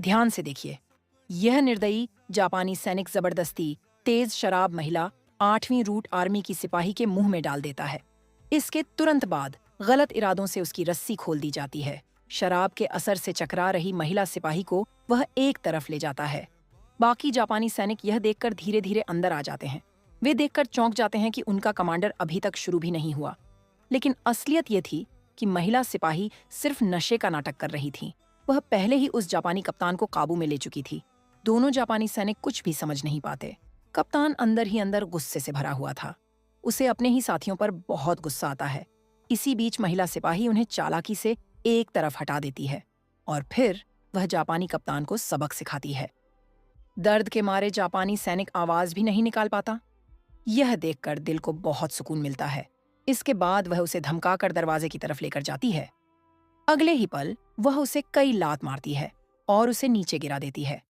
ध्यान से देखिए। यह निर्दयी जापानी सैनिक जबरदस्ती तेज शराब महिला 8वीं रूट आर्मी की सिपाही के मुंह में डाल देता है। इसके तुरंत बाद गलत इरादों से उसकी रस्सी खोल दी जाती है। शराब के असर से चकरा रही महिला सिपाही को वह एक तरफ ले जाता है। बाकी जापानी सैनिक यह देखकर धीरे धीरे अंदर आ जाते हैं। वे देखकर चौंक जाते हैं कि उनका कमांडर अभी तक शुरू भी नहीं हुआ। लेकिन असलियत यह थी कि महिला सिपाही सिर्फ नशे का नाटक कर रही थी। वह पहले ही उस जापानी कप्तान को काबू में ले चुकी थी। दोनों जापानी सैनिक कुछ भी समझ नहीं पाते। कप्तान अंदर ही अंदर गुस्से से भरा हुआ था। उसे अपने ही साथियों पर बहुत गुस्सा आता है। इसी बीच महिला सिपाही उन्हें चालाकी से एक तरफ हटा देती है और फिर वह जापानी कप्तान को सबक सिखाती है। दर्द के मारे जापानी सैनिक आवाज भी नहीं निकाल पाता। यह देखकर दिल को बहुत सुकून मिलता है। इसके बाद वह उसे धमकाकर दरवाजे की तरफ लेकर जाती है। अगले ही पल वह उसे कई लात मारती है और उसे नीचे गिरा देती है।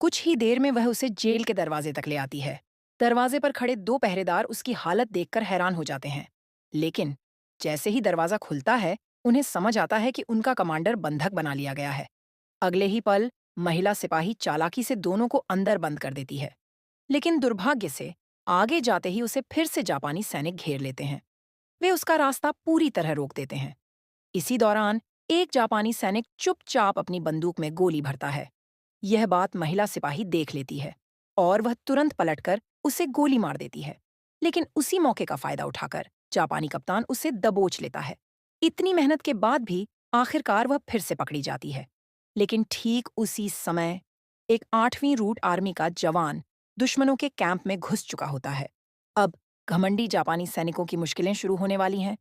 कुछ ही देर में वह उसे जेल के दरवाजे तक ले आती है। दरवाजे पर खड़े 2 पहरेदार उसकी हालत देखकर हैरान हो जाते हैं। लेकिन जैसे ही दरवाजा खुलता है, उन्हें समझ आता है कि उनका कमांडर बंधक बना लिया गया है। अगले ही पल महिला सिपाही चालाकी से दोनों को अंदर बंद कर देती है। लेकिन दुर्भाग्य से आगे जाते ही उसे फिर से जापानी सैनिक घेर लेते हैं। वे उसका रास्ता पूरी तरह रोक देते हैं। इसी दौरान एक जापानी सैनिक चुपचाप अपनी बंदूक में गोली भरता है। यह बात महिला सिपाही देख लेती है और वह तुरंत पलटकर उसे गोली मार देती है। लेकिन उसी मौके का फायदा उठाकर जापानी कप्तान उसे दबोच लेता है। इतनी मेहनत के बाद भी आखिरकार वह फिर से पकड़ी जाती है। लेकिन ठीक उसी समय एक 8वीं रूट आर्मी का जवान दुश्मनों के कैंप में घुस चुका होता है। अब घमंडी जापानी सैनिकों की मुश्किलें शुरू होने वाली हैं।